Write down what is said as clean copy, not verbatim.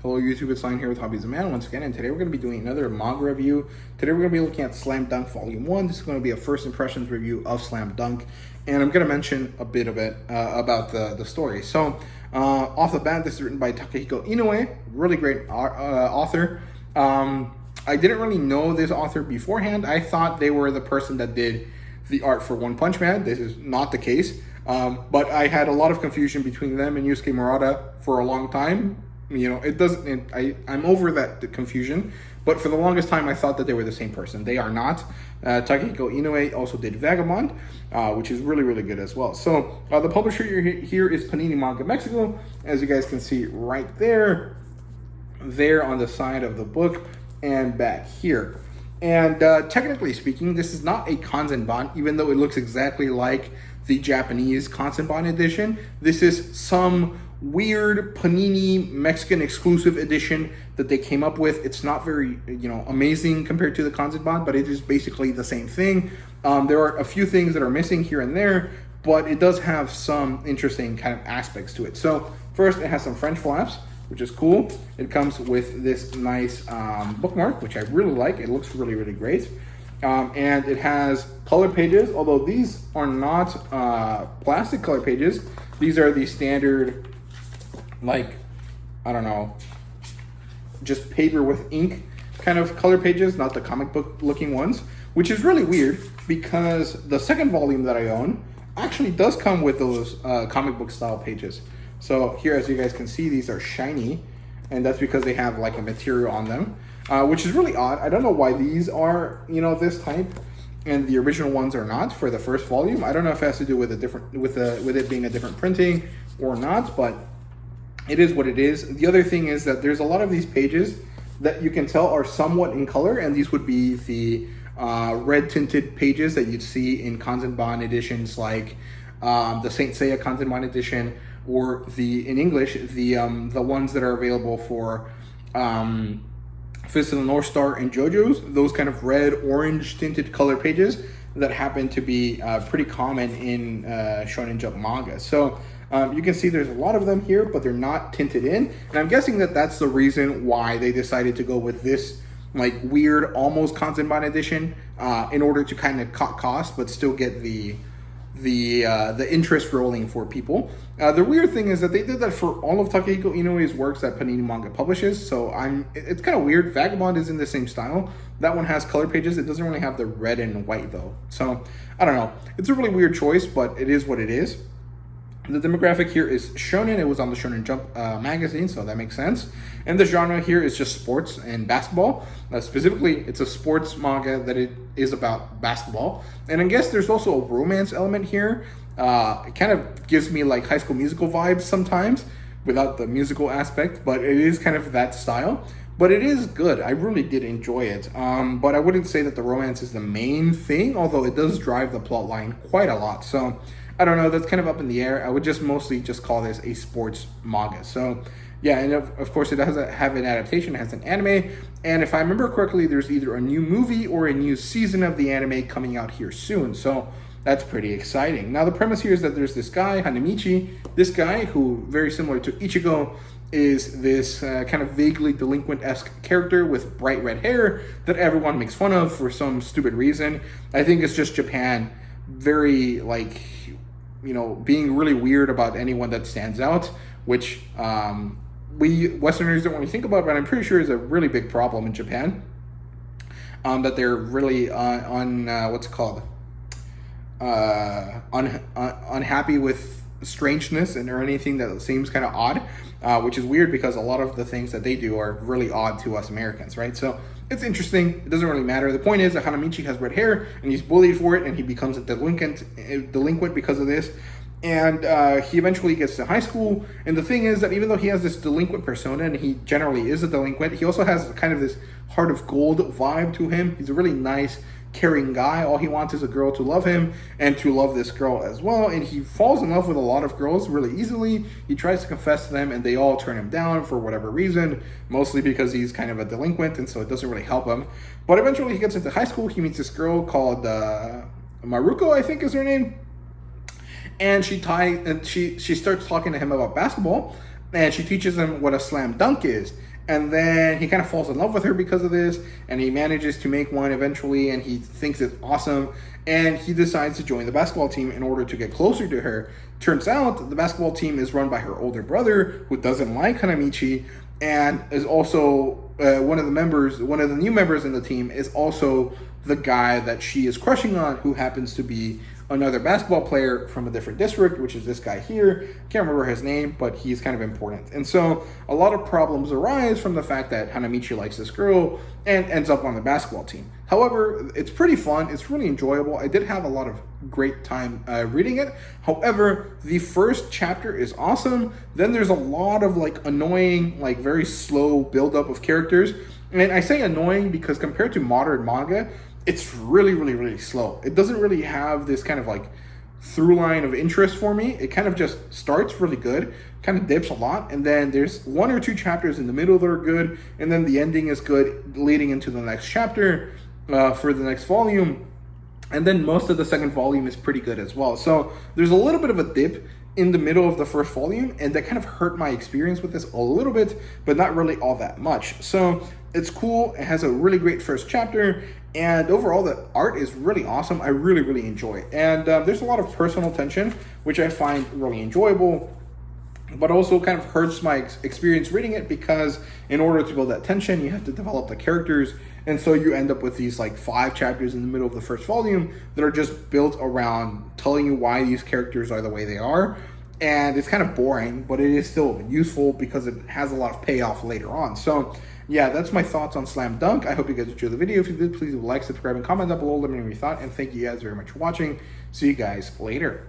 Hello YouTube, it's Lion here with Hobbies of Man once again, and today we're going to be doing another manga review. Today we're going to be looking at Slam Dunk Volume 1. This is going to be a first impressions review of Slam Dunk, and I'm going to mention a bit of it about the story. So, off the bat, this is written by Takehiko Inoue, really great author. I didn't really know this author beforehand. I thought they were the person that did the art for One Punch Man. This is not the case, but I had a lot of confusion between them and Yusuke Murata for a long time. You know, I'm over that confusion, but for the longest time I thought that they were the same person. They are not. Takehiko Inoue also did Vagabond, which is really, really good as well. So the publisher here is Panini Manga Mexico, as you guys can see right there on the side of the book and back here. And technically speaking, this is not a Kanzenban, even though it looks exactly like the Japanese Kanzenban edition. This is some weird Panini Mexican exclusive edition that they came up with. It's not very, amazing compared to the Kanzenban, but it is basically the same thing. There are a few things that are missing here and there, but it does have some interesting kind of aspects to it. So first, it has some French flaps, which is cool. It comes with this nice bookmark, which I really like. It looks really, really great. And it has colored pages, although these are not plastic colored pages. These are the standard, just paper with ink kind of color pages, not the comic book looking ones, which is really weird because the second volume that I own actually does come with those comic book style pages. So here, as you guys can see, these are shiny, and that's because they have like a material on them, which is really odd. I don't know why these are, this type and the original ones are not for the first volume. I don't know if it has to do with with it being a different printing or not, but it is what it is. The other thing is that there's a lot of these pages that you can tell are somewhat in color, and these would be the red tinted pages that you'd see in Kanzenban editions like the Saint Seiya Kanzenban edition, or in English, the ones that are available for Fist of the North Star and JoJo's, those kind of red, orange tinted color pages that happen to be pretty common in Shonen Jump manga. So you can see there's a lot of them here, but they're not tinted in. And I'm guessing that that's the reason why they decided to go with this weird, almost Kanzenban edition in order to kind of cut costs, but still get the interest rolling for people. The weird thing is that they did that for all of Takehiko Inoue's works that Panini Manga publishes. So it's kind of weird. Vagabond is in the same style. That one has color pages. It doesn't really have the red and white though. So I don't know. It's a really weird choice, but it is what it is. The demographic here is shonen. It was on the Shonen Jump magazine, so that makes sense. And the genre here is just sports and basketball. Specifically, it's a sports manga that it is about basketball. And I guess there's also a romance element here. It kind of gives me like High School Musical vibes sometimes, without the musical aspect, but it is kind of that style. But it is good. I really did enjoy it. But I wouldn't say that the romance is the main thing, although it does drive the plot line quite a lot. So I don't know, that's kind of up in the air. I would mostly call this a sports manga. So yeah, and of course it does have an adaptation, it has an anime, and if I remember correctly, there's either a new movie or a new season of the anime coming out here soon. So that's pretty exciting. Now the premise here is that there's this guy, Hanamichi, this guy who, very similar to Ichigo, is this kind of vaguely delinquent-esque character with bright red hair that everyone makes fun of for some stupid reason. I think it's just Japan very being really weird about anyone that stands out, which we Westerners don't really think about, but I'm pretty sure is a really big problem in Japan. That they're really unhappy with strangeness or anything that seems kind of odd, which is weird because a lot of the things that they do are really odd to us Americans, right? So it's interesting. It doesn't really matter. The point is that Hanamichi has red hair and he's bullied for it, and he becomes a delinquent because of this. And he eventually gets to high school. And the thing is that even though he has this delinquent persona, and he generally is a delinquent, he also has kind of this heart of gold vibe to him. He's a really nice, caring guy. All he wants is a girl to love him and to love this girl as well. And he falls in love with a lot of girls really easily. He tries to confess to them and they all turn him down for whatever reason, mostly because he's kind of a delinquent, and so it doesn't really help him. But eventually he gets into high school. He meets this girl called Maruko, I think is her name. And she starts talking to him about basketball, and she teaches him what a slam dunk is. And then he kind of falls in love with her because of this, and he manages to make one eventually, and he thinks it's awesome, and he decides to join the basketball team in order to get closer to her. Turns out the basketball team is run by her older brother, who doesn't like Hanamichi, and is also one of the new members in the team is also the guy that she is crushing on, who happens to be another basketball player from a different district, which is this guy here. Can't remember his name, but he's kind of important. And so a lot of problems arise from the fact that Hanamichi likes this girl and ends up on the basketball team. However, it's pretty fun. It's really enjoyable. I did have a lot of great time reading it. However, the first chapter is awesome. Then there's a lot of like annoying, like very slow buildup of characters. And I say annoying because compared to modern manga, it's really, really, really slow. It doesn't really have this kind of like through line of interest for me. It kind of just starts really good, kind of dips a lot, and then there's 1 or 2 chapters in the middle that are good, and then the ending is good leading into the next chapter for the next volume. And then most of the second volume is pretty good as well. So there's a little bit of a dip in the middle of the first volume, and that kind of hurt my experience with this a little bit, but not really all that much. So it's cool. It has a really great first chapter, and overall the art is really awesome. I really, really enjoy it. And there's a lot of personal tension, which I find really enjoyable, but also kind of hurts my experience reading it, because in order to build that tension, you have to develop the characters. And so you end up with these like 5 chapters in the middle of the first volume that are just built around telling you why these characters are the way they are. And it's kind of boring, but it is still useful because it has a lot of payoff later on. So yeah, that's my thoughts on Slam Dunk. I hope you guys enjoyed the video. If you did, please like, subscribe, and comment down below. Let me know what you thought. And thank you guys very much for watching. See you guys later.